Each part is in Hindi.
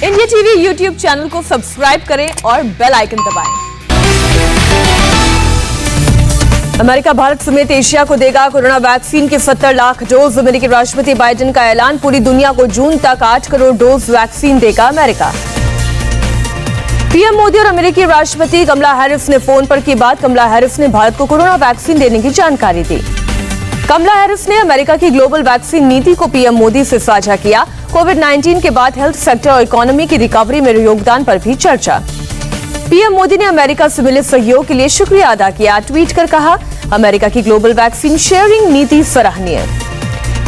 इंडिया टीवी यूट्यूब चैनल को सब्सक्राइब करें और बेल आइकन दबाएं। अमेरिका भारत समेत एशिया को देगा कोरोना वैक्सीन के 70 लाख डोज। अमेरिकी राष्ट्रपति बाइडेन का ऐलान, पूरी दुनिया को जून तक 8 करोड़ डोज वैक्सीन देगा अमेरिका। पीएम मोदी और अमेरिकी राष्ट्रपति कमला हैरिस ने फोन पर की बात। कमला हैरिस ने भारत को कोरोना वैक्सीन देने की जानकारी दी। कमला हैरिस ने अमेरिका की ग्लोबल वैक्सीन नीति को पीएम मोदी से साझा किया। कोविड-19 के बाद हेल्थ सेक्टर और इकोनॉमी की रिकवरी में योगदान पर भी चर्चा। पीएम मोदी ने अमेरिका से मिले सहयोग के लिए शुक्रिया अदा किया। ट्वीट कर कहा, अमेरिका की ग्लोबल वैक्सीन शेयरिंग नीति सराहनीय।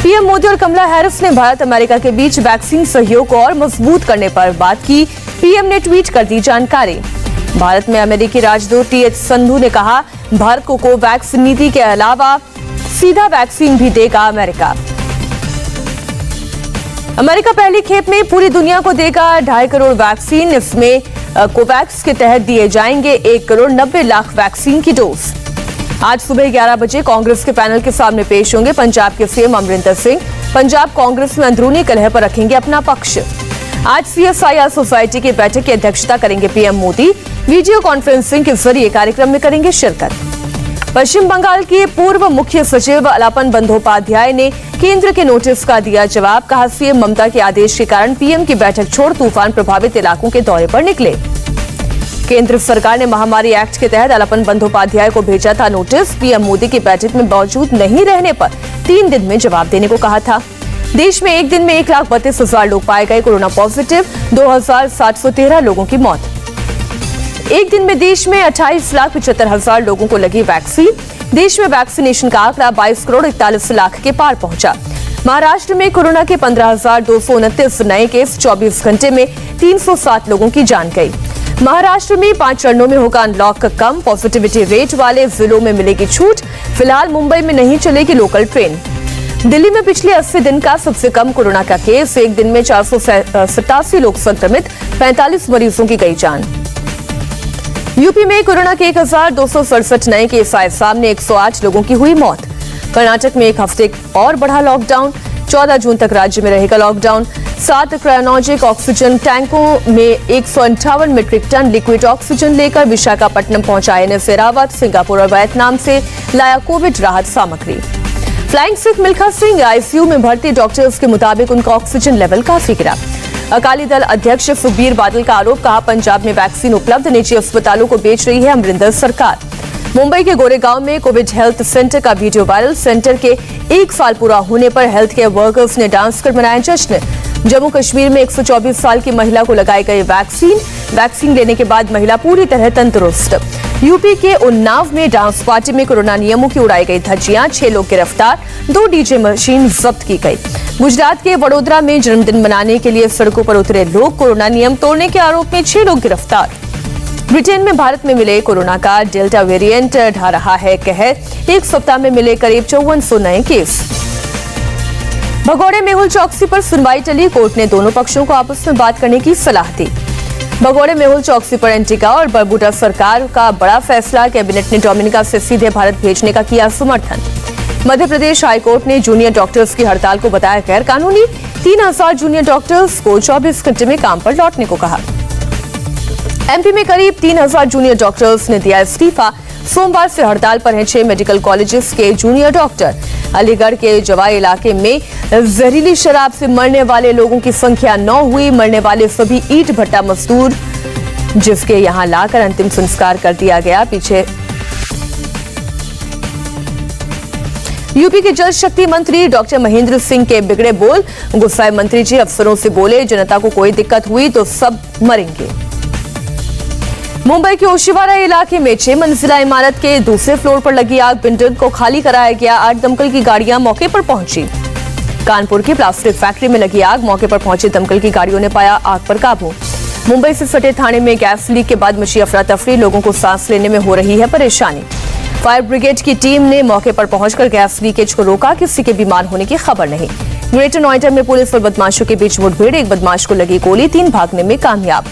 पीएम मोदी और कमला हैरिस ने भारत अमेरिका के बीच वैक्सीन सहयोग को और मजबूत करने पर बात की। पीएम ने ट्वीट कर दी जानकारी। भारत में अमेरिकी राजदूत टी.एच. संधू ने कहा, भारत को कोवैक्स नीति के अलावा सीधा वैक्सीन भी देगा अमेरिका। अमेरिका पहली खेप में पूरी दुनिया को देगा 2.5 करोड़ वैक्सीन। इसमें कोवैक्स के तहत दिए जाएंगे 1 करोड़ 90 लाख वैक्सीन की डोज। आज सुबह 11 बजे कांग्रेस के पैनल के सामने पेश होंगे पंजाब के सीएम अमरिंदर सिंह। पंजाब कांग्रेस में अंदरूनी कलह पर रखेंगे अपना पक्ष। आज CSIR सोसाइटी की बैठक की अध्यक्षता करेंगे पीएम मोदी। वीडियो कॉन्फ्रेंसिंग के जरिए कार्यक्रम में करेंगे शिरकत। पश्चिम बंगाल के पूर्व मुख्य सचिव अलापन बंदोपाध्याय ने केंद्र के नोटिस का दिया जवाब। कहा, सीएम ममता के आदेश के कारण पीएम की बैठक छोड़ तूफान प्रभावित इलाकों के दौरे पर निकले। केंद्र सरकार ने महामारी एक्ट के तहत अलापन बंदोपाध्याय को भेजा था नोटिस। पीएम मोदी की बैठक में मौजूद नहीं रहने पर 3 दिन में जवाब देने को कहा था। देश में एक दिन में 1,32,000 लोग पाए गए कोरोना पॉजिटिव। 2,713 लोगों की मौत। एक दिन में देश में 28,75,000 लोगों को लगी वैक्सीन। देश में वैक्सीनेशन का आंकड़ा 22 करोड़ 41 लाख के पार पहुंचा। महाराष्ट्र में कोरोना के 15,229 नए केस। 24 घंटे में 307 लोगों की जान गई। महाराष्ट्र में 5 चरणों में होगा अनलॉक कम। पॉजिटिविटी रेट वाले जिलों में मिलेगी छूट। फिलहाल मुंबई में नहीं चलेगी लोकल ट्रेन। दिल्ली में पिछले 80 दिन का सबसे कम कोरोना का केस। एक दिन में 487 लोग संक्रमित। 45 मरीजों की गई जान। यूपी में कोरोना के 1,267 नए केस आए सामने। 108 लोगों की हुई मौत। कर्नाटक में एक हफ्ते और बढ़ा लॉकडाउन। 14 जून तक राज्य में रहेगा लॉकडाउन। 7 क्रायोजेनिक ऑक्सीजन टैंकों में 158 मीट्रिक टन लिक्विड ऑक्सीजन लेकर विशाखापट्टनम पहुंचा INS एरावत। सिंगापुर और वियतनाम से लाया कोविड राहत सामग्री। फ्लाइंग सिख मिल्खा सिंह आईसीयू में भर्ती। डॉक्टर्स के मुताबिक उनका ऑक्सीजन लेवल काफी गिरा। अकाली दल अध्यक्ष सुखबीर बादल का आरोप। कहा, पंजाब में वैक्सीन उपलब्ध, निजी अस्पतालों को बेच रही है अमरिंदर सरकार। मुंबई के गोरेगांव में कोविड हेल्थ सेंटर का वीडियो वायरल। सेंटर के 1 साल पूरा होने पर हेल्थ केयर वर्कर्स ने डांस कर मनाया जश्न। जम्मू कश्मीर में 124 साल की महिला को लगाई गई वैक्सीन। वैक्सीन लेने के बाद महिला पूरी तरह तंदुरुस्त। यूपी के उन्नाव में डांस पार्टी में कोरोना नियमों की उड़ाई गई धज्जियां। 6 लोग गिरफ्तार। 2 डीजे मशीन जब्त की गई। गुजरात के वडोदरा में जन्मदिन मनाने के लिए सड़कों पर उतरे लोग। कोरोना नियम तोड़ने के आरोप में 6 लोग गिरफ्तार। ब्रिटेन में भारत में मिले कोरोना का डेल्टा वेरिएंट ढा रहा है कहर। एक सप्ताह में मिले करीब 5400 नए केस। भगोड़े मेहुल चौकसी पर सुनवाई टली। कोर्ट ने दोनों पक्षों को आपस में बात करने की सलाह दी। भगोड़े मेहुल चौकसी पर एंटीगा और बरबुडा सरकार का बड़ा फैसला। कैबिनेट ने डोमिनिका से सीधे भारत भेजने का किया समर्थन। मध्य प्रदेश हाईकोर्ट ने जूनियर डॉक्टर्स की हड़ताल को बताया गैर कानूनी। 3,000 जूनियर डॉक्टर्स को 24 घंटे में काम पर लौटने को कहा। एमपी में करीब 3,000 जूनियर डॉक्टर्स ने दिया इस्तीफा। सोमवार से हड़ताल पर हैं 6 मेडिकल कॉलेजेस के जूनियर डॉक्टर। अलीगढ़ के जवाई इलाके में जहरीली शराब से मरने वाले लोगों की संख्या 9 हुई। मरने वाले सभी ईंट भट्टा मजदूर, जिसके यहां लाकर अंतिम संस्कार कर दिया गया। पीछे यूपी के जल शक्ति मंत्री डॉक्टर महेंद्र सिंह के बिगड़े बोल। गुस्साए मंत्री जी अफसरों से बोले, जनता को कोई दिक्कत हुई तो सब मरेंगे। मुंबई के ओशिवारा इलाके में 6 मंजिला इमारत के दूसरे फ्लोर पर लगी आग। बिल्डिंग को खाली कराया गया। 8 दमकल की गाड़ियां मौके पर पहुंची। कानपुर की प्लास्टिक फैक्ट्री में लगी आग। मौके पर पहुंची दमकल की गाड़ियों ने पाया आग पर काबू। मुंबई से सटे थाने में गैस लीक के बाद मची अफरा तफरी। लोगों को सांस लेने में हो रही है परेशानी। फायर ब्रिगेड की टीम ने मौके पर पहुंचकर गैस लीकेज को रोका। किसी के बीमार होने की खबर नहीं। ग्रेटर नोएडा में पुलिस और बदमाशों के बीच मुठभेड़। एक बदमाश को लगी गोली। 3 भागने में कामयाब।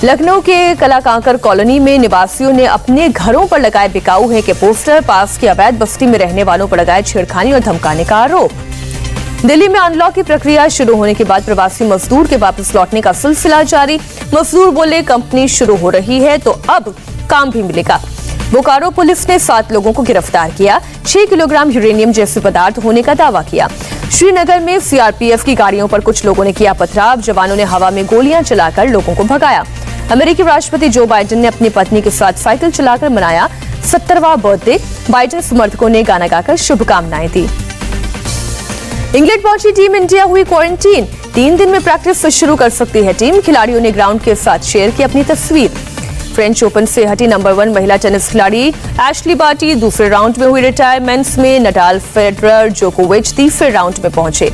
लखनऊ के कलाकांकर कॉलोनी में निवासियों ने अपने घरों पर लगाए बिकाऊ हैं के पोस्टर। पास की अवैध बस्ती में रहने वालों पर लगाए छेड़खानी और धमकाने का आरोप। दिल्ली में अनलॉक की प्रक्रिया शुरू होने के बाद प्रवासी मजदूर के वापस लौटने का सिलसिला जारी। मजदूर बोले कंपनी शुरू हो रही है तो अब काम भी मिलेगा। बोकारो पुलिस ने 7 लोगों को गिरफ्तार किया। 6 किलोग्राम यूरेनियम जैसे पदार्थ होने का दावा किया। श्रीनगर में सीआरपीएफ की गाड़ियों पर कुछ लोगों ने किया पथराव। जवानों ने हवा में गोलियां चलाकर लोगों को भगाया। अमेरिकी राष्ट्रपति जो बाइडेन ने अपनी पत्नी के साथ साइकिल चलाकर मनाया 70वां बर्थडे। बाइडेन समर्थकों ने गाना गाकर शुभकामनाएं दी। इंग्लैंड पहुंची टीम इंडिया हुई क्वारंटीन। 3 दिन में प्रैक्टिस शुरू कर सकती है टीम। खिलाड़ियों ने ग्राउंड के साथ शेयर की अपनी तस्वीर। फ्रेंच ओपन से हटी नंबर 1 महिला टेनिस खिलाड़ी एशली बार्टी दूसरे राउंड में हुई रिटायरमेंट्स में नडाल, फेडरर, जोकोविच तीसरे राउंड में पहुंचे।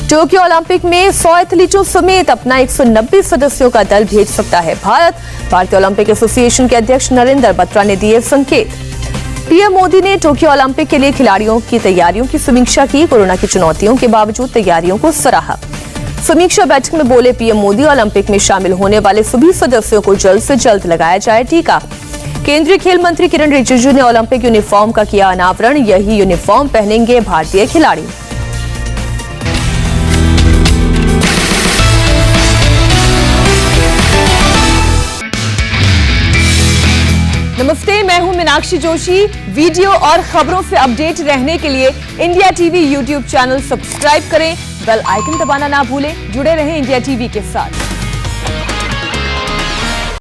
टोक्यो ओलंपिक में 100 एथलीटों समेत अपना 190 सदस्यों का दल भेज सकता है भारत। भारतीय ओलंपिक एसोसिएशन के अध्यक्ष नरेंद्र बत्रा ने दिए संकेत। पीएम मोदी ने टोक्यो ओलंपिक के लिए खिलाड़ियों की तैयारियों की समीक्षा की। कोरोना की चुनौतियों के बावजूद तैयारियों को सराहा। समीक्षा बैठक में बोले पीएम मोदी, ओलंपिक में शामिल होने वाले सभी सदस्यों को जल्द से जल्द लगाया जाए टीका। केंद्रीय खेल मंत्री किरण रिजिजू ने ओलंपिक यूनिफॉर्म का किया अनावरण। यही यूनिफॉर्म पहनेंगे भारतीय खिलाड़ी। नमस्ते, मैं हूं मीनाक्षी जोशी। वीडियो और खबरों से अपडेट रहने के लिए India TV YouTube channel subscribe करें। बेल आइकन दबाना ना भूलें। जुड़े रहें इंडिया टीवी के साथ।